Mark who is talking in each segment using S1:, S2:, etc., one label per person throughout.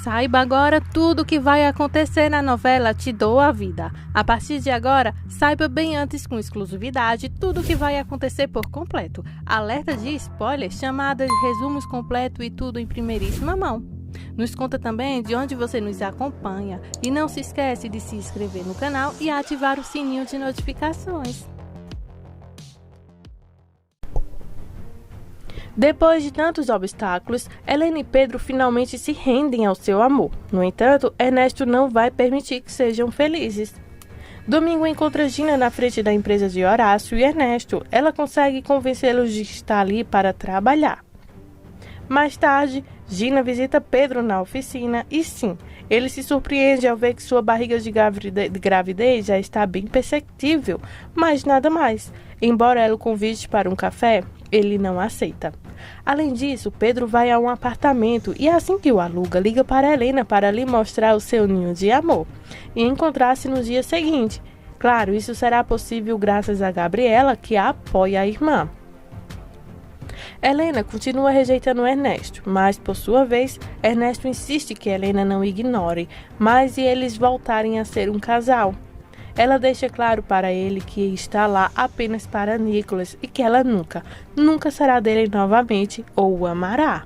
S1: Saiba agora tudo o que vai acontecer na novela Te Dou a Vida. A partir de agora, saiba bem antes com exclusividade tudo o que vai acontecer por completo. Alerta de spoiler, chamadas, resumos completos e tudo em primeiríssima mão. Nos conta também de onde você nos acompanha e não se esquece de se inscrever no canal e ativar o sininho de notificações. Depois de tantos obstáculos, Helena e Pedro finalmente se rendem ao seu amor. No entanto, Ernesto não vai permitir que sejam felizes. Domingo encontra Gina na frente da empresa de Horácio e Ernesto. Ela consegue convencê-los de estar ali para trabalhar. Mais tarde, Gina visita Pedro na oficina e sim, ele se surpreende ao ver que sua barriga de gravidez já está bem perceptível, mas nada mais. Embora ela o convide para um café, ele não aceita. Além disso, Pedro vai a um apartamento e assim que o aluga, liga para Helena para lhe mostrar o seu ninho de amor e encontrar-se no dia seguinte. Claro, isso será possível graças a Gabriela, que apoia a irmã. Helena continua rejeitando Ernesto, mas por sua vez, Ernesto insiste que Helena não ignore, mas e eles voltarem a ser um casal. Ela deixa claro para ele que está lá apenas para Nicholas e que ela nunca será dele novamente ou o amará.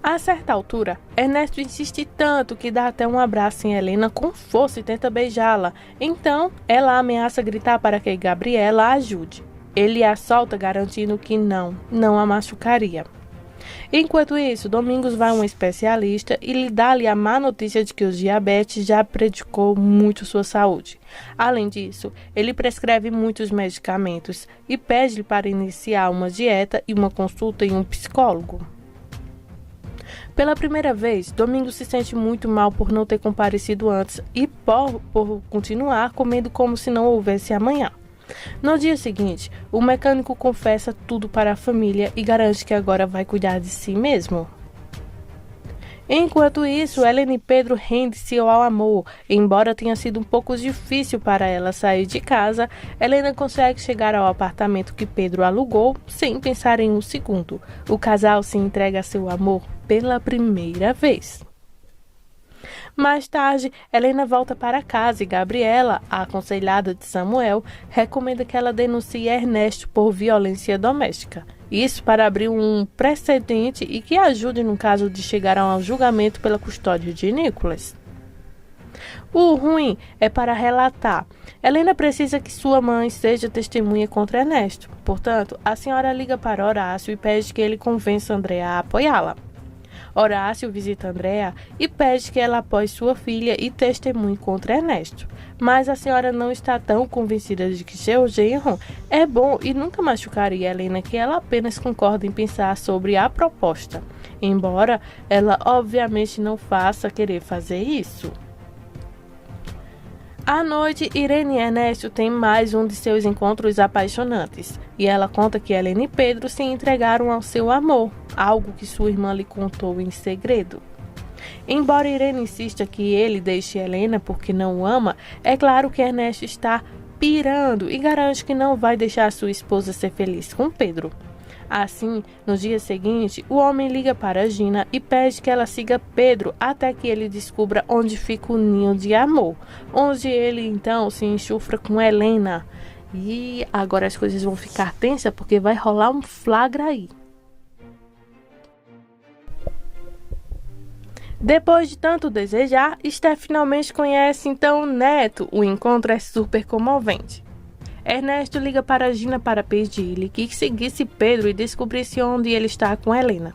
S1: A certa altura, Ernesto insiste tanto que dá até um abraço em Helena com força e tenta beijá-la. Então, ela ameaça gritar para que Gabriela a ajude. Ele a solta garantindo que não a machucaria. Enquanto isso, Domingos vai a um especialista e lhe dá-lhe a má notícia de que o diabetes já prejudicou muito sua saúde. Além disso, ele prescreve muitos medicamentos e pede-lhe para iniciar uma dieta e uma consulta em um psicólogo. Pela primeira vez, Domingos se sente muito mal por não ter comparecido antes e por continuar comendo como se não houvesse amanhã. No dia seguinte, o mecânico confessa tudo para a família e garante que agora vai cuidar de si mesmo. Enquanto isso, Helena e Pedro rendem-se ao amor. Embora tenha sido um pouco difícil para ela sair de casa, Helena consegue chegar ao apartamento que Pedro alugou sem pensar em um segundo. O casal se entrega a seu amor pela primeira vez. Mais tarde, Helena volta para casa e Gabriela, a aconselhada de Samuel, recomenda que ela denuncie Ernesto por violência doméstica. Isso para abrir um precedente e que ajude no caso de chegar a um julgamento pela custódia de Nicholas. O ruim é para relatar. Helena precisa que sua mãe seja testemunha contra Ernesto. Portanto, a senhora liga para Horácio e pede que ele convença Andréa a apoiá-la. Horácio visita Andréa e pede que ela apoie sua filha e testemunhe contra Ernesto. Mas a senhora não está tão convencida de que seu genro é bom e nunca machucaria Helena, que ela apenas concorda em pensar sobre a proposta, embora ela obviamente não faça querer fazer isso. À noite, Irene e Ernesto têm mais um de seus encontros apaixonantes, e ela conta que Helena e Pedro se entregaram ao seu amor, algo que sua irmã lhe contou em segredo. Embora Irene insista que ele deixe Helena porque não o ama, é claro que Ernesto está pirando e garante que não vai deixar sua esposa ser feliz com Pedro. Assim, no dia seguinte, o homem liga para Gina e pede que ela siga Pedro até que ele descubra onde fica o ninho de amor, onde ele então se enxufra com Helena. E agora as coisas vão ficar tensas porque vai rolar um flagra aí. Depois de tanto desejar, Steph finalmente conhece então o neto. O encontro é super comovente. Ernesto liga para Gina para pedir-lhe que seguisse Pedro e descobrisse onde ele está com Helena.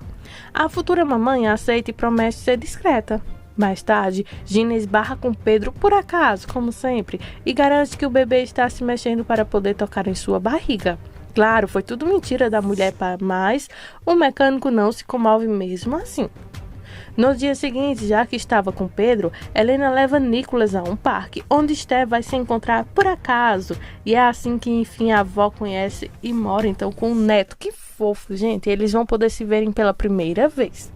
S1: A futura mamãe aceita e promete ser discreta. Mais tarde, Gina esbarra com Pedro por acaso, como sempre, e garante que o bebê está se mexendo para poder tocar em sua barriga. Claro, foi tudo mentira da mulher, mas o mecânico não se comove mesmo assim. No dia seguinte, já que estava com Pedro, Helena leva Nicholas a um parque, onde Steph vai se encontrar por acaso. E é assim que, enfim, a avó conhece e mora então com o neto. Que fofo, gente! Eles vão poder se verem pela primeira vez.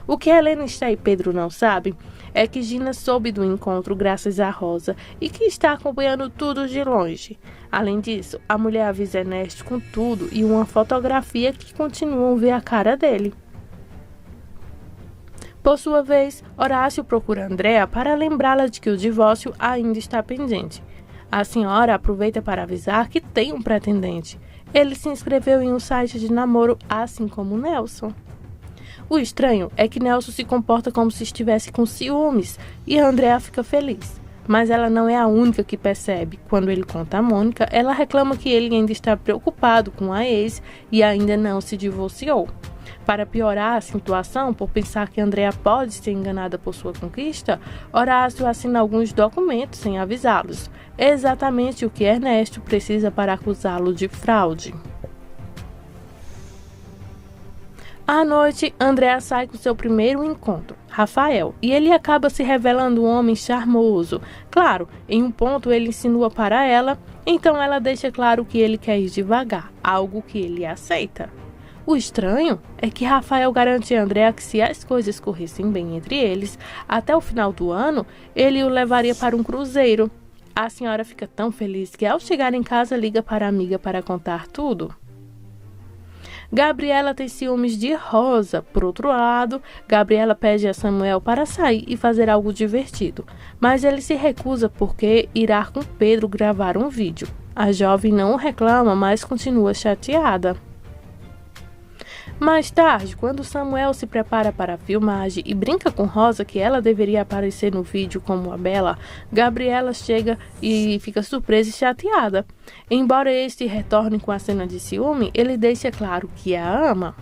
S1: O que Helena, Steph e Pedro não sabem é que Gina soube do encontro graças a Rosa e que está acompanhando tudo de longe. Além disso, a mulher avisa Ernesto com tudo e uma fotografia que continuam a ver a cara dele. Por sua vez, Horácio procura Andréa para lembrá-la de que o divórcio ainda está pendente. A senhora aproveita para avisar que tem um pretendente. Ele se inscreveu em um site de namoro, assim como Nelson. O estranho é que Nelson se comporta como se estivesse com ciúmes e Andréa fica feliz. Mas ela não é a única que percebe. Quando ele conta a Mônica, ela reclama que ele ainda está preocupado com a ex e ainda não se divorciou. Para piorar a situação, por pensar que Andréa pode ser enganada por sua conquista, Horácio assina alguns documentos sem avisá-los. Exatamente o que Ernesto precisa para acusá-lo de fraude. À noite, Andréa sai com seu primeiro encontro, Rafael, e ele acaba se revelando um homem charmoso. Claro, em um ponto ele insinua para ela, então ela deixa claro que ele quer ir devagar, algo que ele aceita. O estranho é que Rafael garante a Andréa que se as coisas corressem bem entre eles, até o final do ano, ele o levaria para um cruzeiro. A senhora fica tão feliz que ao chegar em casa liga para a amiga para contar tudo. Gabriela tem ciúmes de Rosa. Por outro lado, Gabriela pede a Samuel para sair e fazer algo divertido, mas ele se recusa porque irá com Pedro gravar um vídeo. A jovem não reclama, mas continua chateada. Mais tarde, quando Samuel se prepara para a filmagem e brinca com Rosa que ela deveria aparecer no vídeo como a Bela, Gabriela chega e fica surpresa e chateada. Embora este retorne com a cena de ciúme, ele deixa claro que a ama.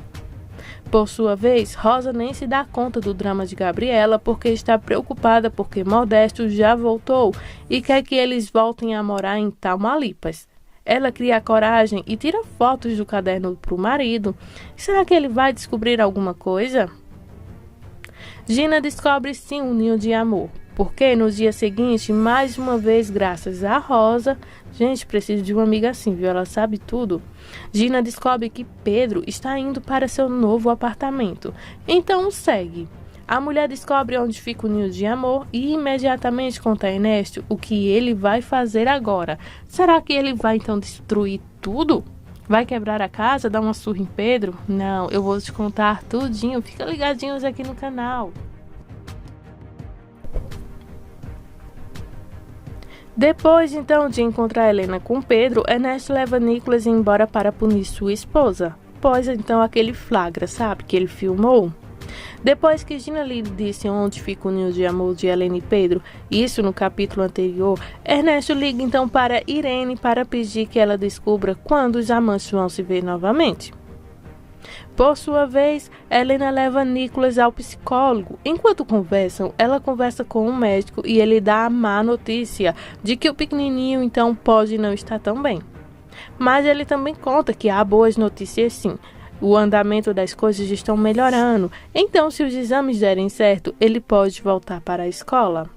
S1: Por sua vez, Rosa nem se dá conta do drama de Gabriela porque está preocupada porque Modesto já voltou e quer que eles voltem a morar em Tamaulipas. Ela cria a coragem e tira fotos do caderno para o marido. Será que ele vai descobrir alguma coisa? Gina descobre sim um ninho de amor, porque no dia seguinte, mais uma vez, graças a Rosa, gente, preciso de uma amiga assim, viu? Ela sabe tudo. Gina descobre que Pedro está indo para seu novo apartamento, então segue. A mulher descobre onde fica o ninho de amor e imediatamente conta a Ernesto o que ele vai fazer agora. Será que ele vai então destruir tudo? Vai quebrar a casa, dar uma surra em Pedro? Não, eu vou te contar tudinho. Fica ligadinhos aqui no canal. Depois então de encontrar Helena com Pedro, Ernesto leva Nicolas embora para punir sua esposa. Pois então aquele flagra, sabe, que ele filmou? Depois que Gina lhe disse onde fica o ninho de amor de Helena e Pedro, isso no capítulo anterior, Ernesto liga então para Irene para pedir que ela descubra quando os amantes vão se ver novamente. Por sua vez, Helena leva Nicolas ao psicólogo. Enquanto conversam, ela conversa com um médico e ele dá a má notícia de que o pequenininho então pode não estar tão bem. Mas ele também conta que há boas notícias sim. O andamento das coisas estão melhorando, então se os exames derem certo, ele pode voltar para a escola.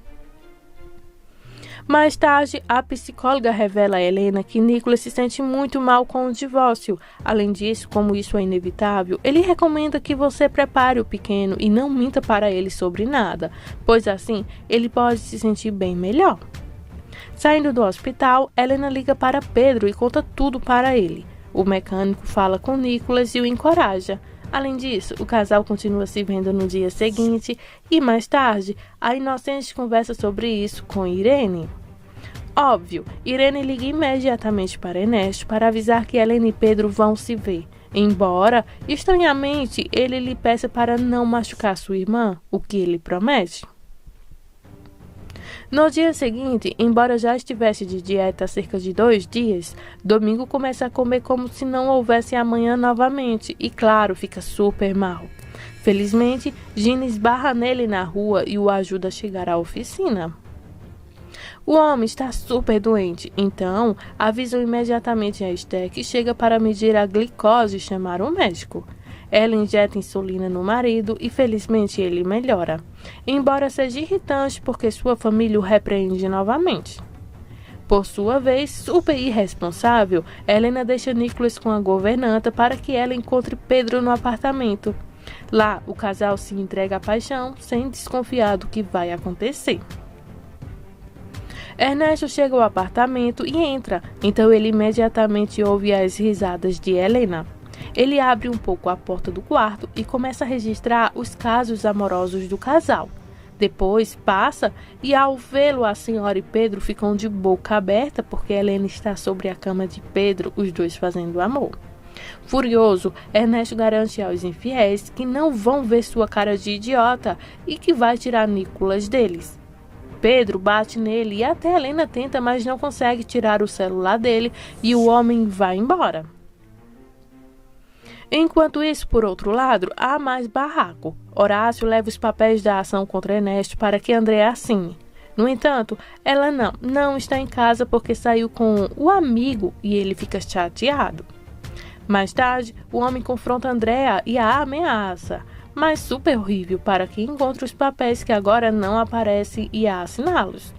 S1: Mais tarde, a psicóloga revela a Helena que Nicolas se sente muito mal com o divórcio. Além disso, como isso é inevitável, ele recomenda que você prepare o pequeno e não minta para ele sobre nada, pois assim ele pode se sentir bem melhor. Saindo do hospital, Helena liga para Pedro e conta tudo para ele. O mecânico fala com Nicolas e o encoraja. Além disso, o casal continua se vendo no dia seguinte e mais tarde, a Inocente conversa sobre isso com Irene. Óbvio, Irene liga imediatamente para Ernesto para avisar que Helena e Pedro vão se ver. Embora, estranhamente, ele lhe peça para não machucar sua irmã, o que ele promete. No dia seguinte, embora já estivesse de dieta há cerca de 2 dias, Domingo começa a comer como se não houvesse amanhã novamente e, claro, fica super mal. Felizmente, Gina esbarra nele na rua e o ajuda a chegar à oficina. O homem está super doente, então avisam imediatamente a Esther que chega para medir a glicose e chamar um médico. Ela injeta insulina no marido e felizmente ele melhora, embora seja irritante porque sua família o repreende novamente. Por sua vez, super irresponsável, Helena deixa Nicolas com a governanta para que ela encontre Pedro no apartamento. Lá, o casal se entrega à paixão sem desconfiar do que vai acontecer. Ernesto chega ao apartamento e entra, então ele imediatamente ouve as risadas de Helena. Ele abre um pouco a porta do quarto e começa a registrar os casos amorosos do casal. Depois passa e, ao vê-lo, a senhora e Pedro ficam de boca aberta porque Helena está sobre a cama de Pedro, os dois fazendo amor. Furioso, Ernesto garante aos infiéis que não vão ver sua cara de idiota e que vai tirar Nicolas deles. Pedro bate nele e até Helena tenta, mas não consegue tirar o celular dele e o homem vai embora. Enquanto isso, por outro lado, há mais barraco. Horácio leva os papéis da ação contra Ernesto para que Andréa assine. No entanto, ela não está em casa porque saiu com o amigo e ele fica chateado. Mais tarde, o homem confronta Andréa e a ameaça, mas super horrível para que encontre os papéis que agora não aparecem e a assiná-los.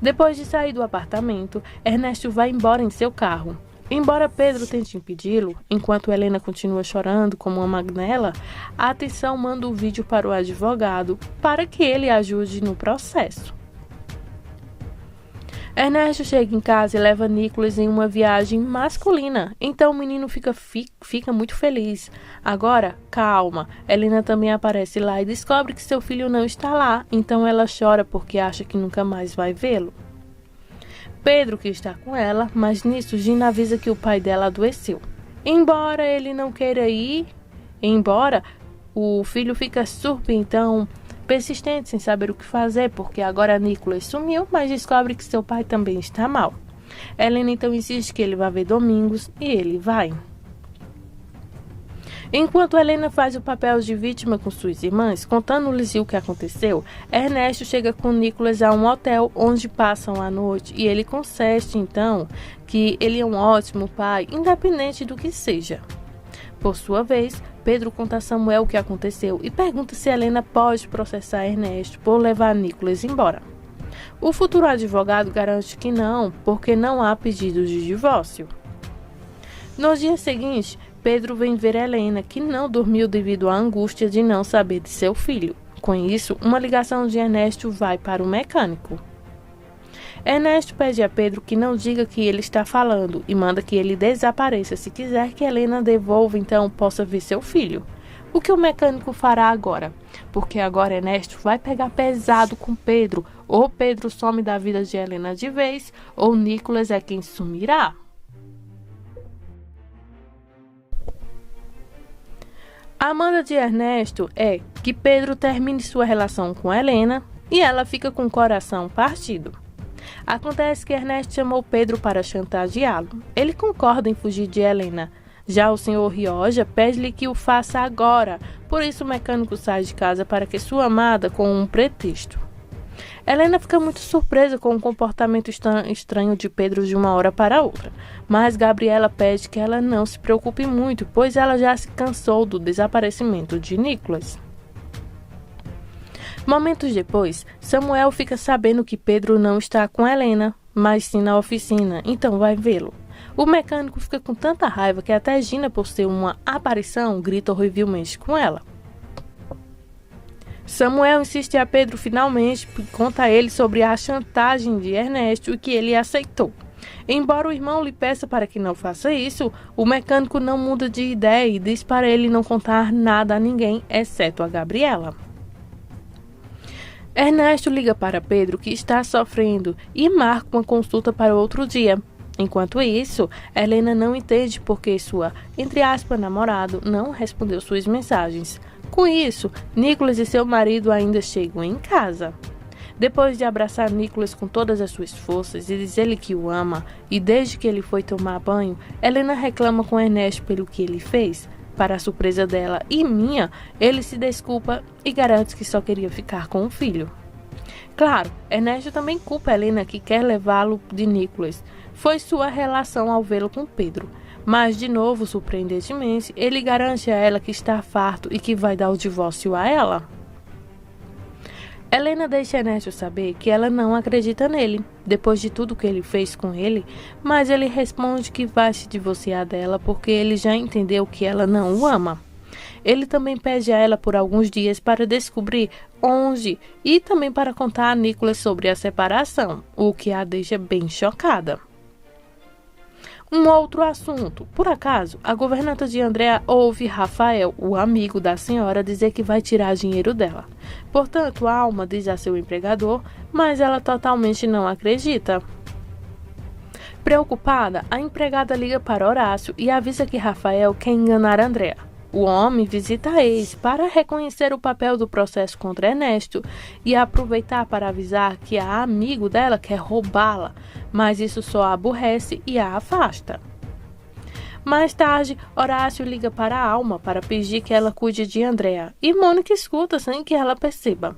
S1: Depois de sair do apartamento, Ernesto vai embora em seu carro. Embora Pedro tente impedi-lo, enquanto Helena continua chorando como uma magnela, a atenção manda o vídeo para o advogado para que ele ajude no processo. Ernesto chega em casa e leva Nicolas em uma viagem masculina, então o menino fica muito feliz. Agora, calma, Helena também aparece lá e descobre que seu filho não está lá, então ela chora porque acha que nunca mais vai vê-lo. Pedro que está com ela, mas nisso Gina avisa que o pai dela adoeceu. Embora ele não queira ir, o filho fica persistente sem saber o que fazer, porque agora Nicolas sumiu, mas descobre que seu pai também está mal. Helena então insiste que ele vá ver Domingos e ele vai. Enquanto Helena faz o papel de vítima com suas irmãs, contando-lhes o que aconteceu, Ernesto chega com Nicolas a um hotel onde passam a noite e ele concede então que ele é um ótimo pai, independente do que seja. Por sua vez, Pedro conta a Samuel o que aconteceu e pergunta se Helena pode processar Ernesto por levar Nicolas embora. O futuro advogado garante que não, porque não há pedido de divórcio. No dia seguinte, Pedro vem ver Helena, que não dormiu devido à angústia de não saber de seu filho. Com isso, uma ligação de Ernesto vai para o mecânico. Ernesto pede a Pedro que não diga que ele está falando e manda que ele desapareça se quiser que Helena devolva, então possa ver seu filho. O que o mecânico fará agora? Porque agora Ernesto vai pegar pesado com Pedro. Ou Pedro some da vida de Helena de vez, ou Nicolas é quem sumirá. A manda de Ernesto é que Pedro termine sua relação com Helena e ela fica com o coração partido. Acontece que Ernesto chamou Pedro para chantageá-lo. Ele concorda em fugir de Helena. Já o senhor Rioja pede-lhe que o faça agora, por isso o mecânico sai de casa para que sua amada com um pretexto. Helena fica muito surpresa com o comportamento estranho de Pedro de uma hora para outra, mas Gabriela pede que ela não se preocupe muito, pois ela já se cansou do desaparecimento de Nicolas. Momentos depois, Samuel fica sabendo que Pedro não está com Helena, mas sim na oficina, então vai vê-lo. O mecânico fica com tanta raiva que até Gina, por ser uma aparição, grita horrivelmente com ela. Samuel insiste a Pedro finalmente e conta a ele sobre a chantagem de Ernesto e que ele aceitou. Embora o irmão lhe peça para que não faça isso, o mecânico não muda de ideia e diz para ele não contar nada a ninguém, exceto a Gabriela. Ernesto liga para Pedro, que está sofrendo, e marca uma consulta para outro dia. Enquanto isso, Helena não entende porque sua, entre aspas, namorado não respondeu suas mensagens. Com isso, Nicolas e seu marido ainda chegam em casa. Depois de abraçar Nicolas com todas as suas forças e dizer-lhe que o ama, e desde que ele foi tomar banho, Helena reclama com Ernesto pelo que ele fez. Para a surpresa dela e minha, ele se desculpa e garante que só queria ficar com o filho. Claro, Ernesto também culpa Helena que quer levá-lo de Nicolas. Foi sua relação ao vê-lo com Pedro. Mas, de novo, surpreendentemente, ele garante a ela que está farto e que vai dar o divórcio a ela. Helena deixa Ernesto saber que ela não acredita nele, depois de tudo que ele fez com ele, mas ele responde que vai se divorciar dela porque ele já entendeu que ela não o ama. Ele também pede a ela por alguns dias para descobrir onde e também para contar a Nicolas sobre a separação, o que a deixa bem chocada. Um outro assunto. Por acaso, a governanta de Andrea ouve Rafael, o amigo da senhora, dizer que vai tirar dinheiro dela. Portanto, Alma diz a seu empregador, mas ela totalmente não acredita. Preocupada, a empregada liga para Horácio e avisa que Rafael quer enganar Andrea. O homem visita a ex para reconhecer o papel do processo contra Ernesto e aproveitar para avisar que a amigo dela quer roubá-la, mas isso só a aborrece e a afasta. Mais tarde, Horácio liga para a Alma para pedir que ela cuide de Andrea e Mônica escuta sem que ela perceba.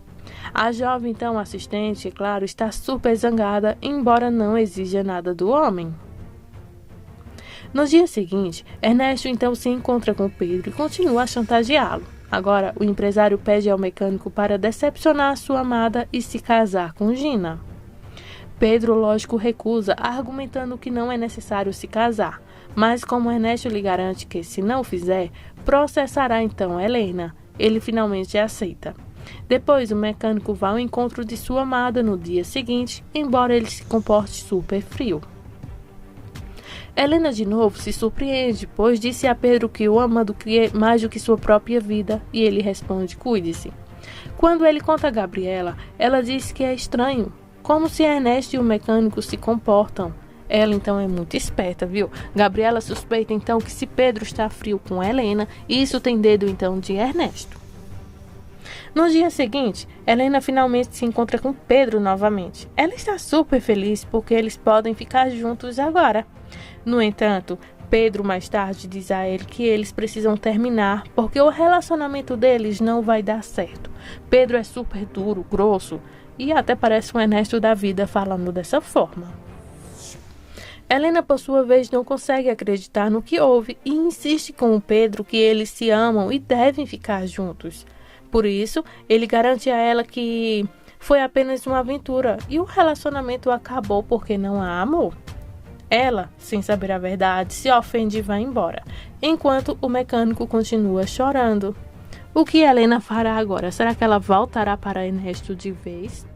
S1: A jovem então assistente, claro, está super zangada, embora não exija nada do homem. No dia seguinte, Ernesto então se encontra com Pedro e continua a chantageá-lo. Agora, o empresário pede ao mecânico para decepcionar a sua amada e se casar com Gina. Pedro, lógico, recusa, argumentando que não é necessário se casar, mas como Ernesto lhe garante que, se não o fizer, processará então Helena, ele finalmente aceita. Depois, o mecânico vai ao encontro de sua amada no dia seguinte, embora ele se comporte super frio. Helena de novo se surpreende, pois disse a Pedro que o ama mais do que sua própria vida, e ele responde: cuide-se. Quando ele conta a Gabriela, ela diz que é estranho, como se Ernesto e o mecânico se comportam. Ela então é muito esperta, viu? Gabriela suspeita então que se Pedro está frio com Helena, isso tem dedo então de Ernesto. No dia seguinte, Helena finalmente se encontra com Pedro novamente. Ela está super feliz porque eles podem ficar juntos agora. No entanto, Pedro mais tarde diz a ele que eles precisam terminar porque o relacionamento deles não vai dar certo. Pedro é super duro, grosso e até parece um Ernesto da vida falando dessa forma. Helena, por sua vez, não consegue acreditar no que houve e insiste com o Pedro que eles se amam e devem ficar juntos. Por isso, ele garante a ela que foi apenas uma aventura e o relacionamento acabou porque não a amou. Ela, sem saber a verdade, se ofende e vai embora, enquanto o mecânico continua chorando. O que Helena fará agora? Será que ela voltará para Ernesto de vez?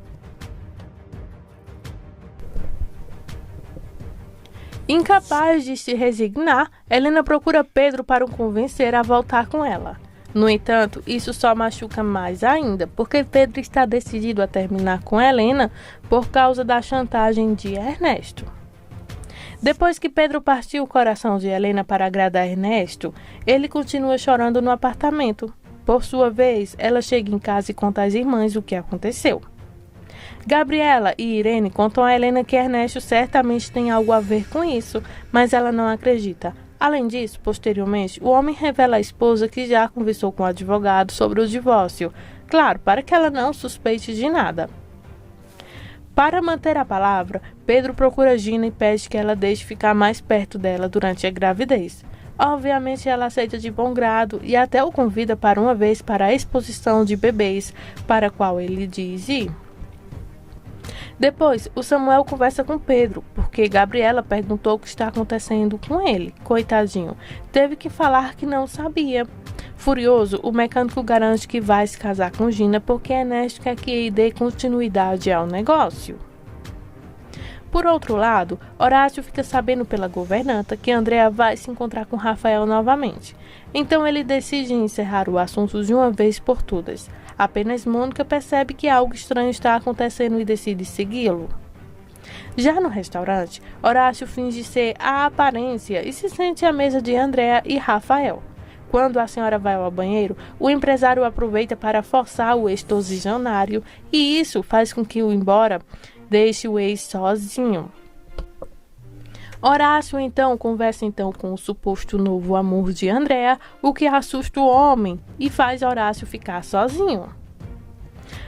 S1: Incapaz de se resignar, Helena procura Pedro para o convencer a voltar com ela. No entanto, isso só machuca mais ainda, porque Pedro está decidido a terminar com Helena por causa da chantagem de Ernesto. Depois que Pedro partiu o coração de Helena para agradar Ernesto, ele continua chorando no apartamento. Por sua vez, ela chega em casa e conta às irmãs o que aconteceu. Gabriela e Irene contam a Helena que Ernesto certamente tem algo a ver com isso, mas ela não acredita. Além disso, posteriormente, o homem revela à esposa que já conversou com o advogado sobre o divórcio, claro, para que ela não suspeite de nada. Para manter a palavra, Pedro procura Gina e pede que ela deixe ficar mais perto dela durante a gravidez. Obviamente, ela aceita de bom grado e até o convida para uma vez para a exposição de bebês, para a qual ele diz ir. Depois, o Samuel conversa com Pedro, porque Gabriela perguntou o que está acontecendo com ele. Coitadinho, teve que falar que não sabia. Furioso, o mecânico garante que vai se casar com Gina porque Ernesto quer que dê continuidade ao negócio. Por outro lado, Horácio fica sabendo pela governanta que Andrea vai se encontrar com Rafael novamente. Então ele decide encerrar o assunto de uma vez por todas. Apenas Mônica percebe que algo estranho está acontecendo e decide segui-lo. Já no restaurante, Horácio finge ser a aparência e se sente à mesa de Andrea e Rafael. Quando a senhora vai ao banheiro, o empresário aproveita para forçar o extorsionário e isso faz com que o embora deixe o ex sozinho. Horácio então conversa com o suposto novo amor de Andrea, o que assusta o homem e faz Horácio ficar sozinho.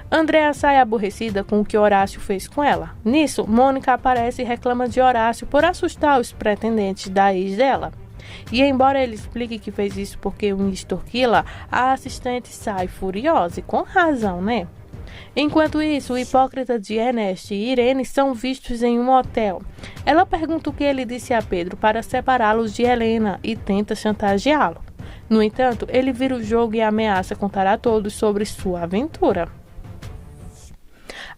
S1: Andrea sai aborrecida com o que Horácio fez com ela. Nisso, Mônica aparece e reclama de Horácio por assustar os pretendentes da ex dela. E embora ele explique que fez isso porque o extorquila, a assistente sai furiosa e com razão, né? Enquanto isso, o hipócrita de Ernesto e Irene são vistos em um hotel. Ela pergunta o que ele disse a Pedro para separá-los de Helena e tenta chantageá-lo. No entanto, ele vira o jogo e ameaça contar a todos sobre sua aventura.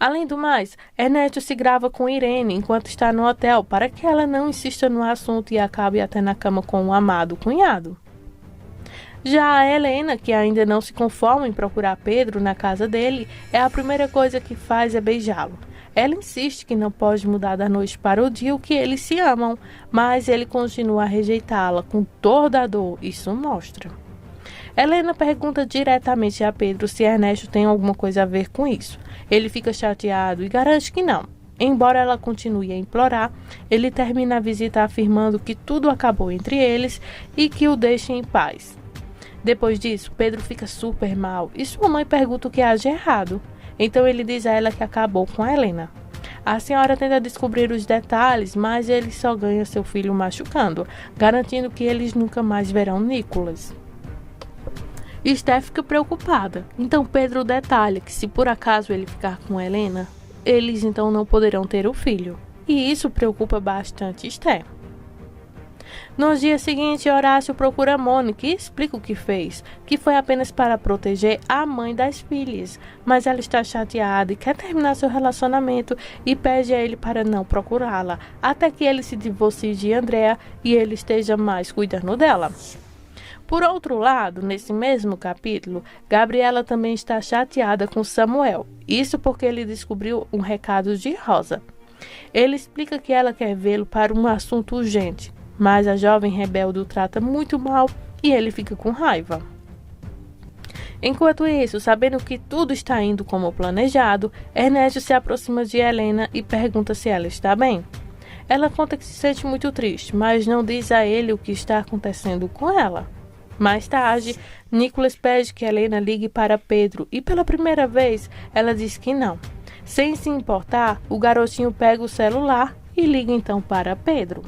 S1: Além do mais, Ernesto se grava com Irene enquanto está no hotel para que ela não insista no assunto e acabe até na cama com o amado cunhado. Já a Helena, que ainda não se conforma em procurar Pedro na casa dele, a primeira coisa que faz é beijá-lo. Ela insiste que não pode mudar da noite para o dia o que eles se amam, mas ele continua a rejeitá-la com toda a dor, isso mostra. Helena pergunta diretamente a Pedro se Ernesto tem alguma coisa a ver com isso. Ele fica chateado e garante que não. Embora ela continue a implorar, ele termina a visita afirmando que tudo acabou entre eles e que o deixe em paz. Depois disso, Pedro fica super mal e sua mãe pergunta o que há de errado. Então ele diz a ela que acabou com a Helena. A senhora tenta descobrir os detalhes, mas ele só ganha seu filho machucando, garantindo que eles nunca mais verão Nicholas. Steph fica preocupada, então Pedro detalha que se por acaso ele ficar com Helena, eles então não poderão ter o filho. E isso preocupa bastante Steph. No dia seguinte, Horácio procura Mônica e explica o que fez, que foi apenas para proteger a mãe das filhas, mas ela está chateada e quer terminar seu relacionamento e pede a ele para não procurá-la, até que ele se divorcie de Andrea e ele esteja mais cuidando dela. Por outro lado, nesse mesmo capítulo, Gabriela também está chateada com Samuel, isso porque ele descobriu um recado de Rosa. Ele explica que ela quer vê-lo para um assunto urgente, mas a jovem rebelde o trata muito mal e ele fica com raiva. Enquanto isso, sabendo que tudo está indo como planejado, Ernesto se aproxima de Helena e pergunta se ela está bem. Ela conta que se sente muito triste, mas não diz a ele o que está acontecendo com ela. Mais tarde, Nicholas pede que Helena ligue para Pedro e pela primeira vez ela diz que não. Sem se importar, o garotinho pega o celular e liga então para Pedro.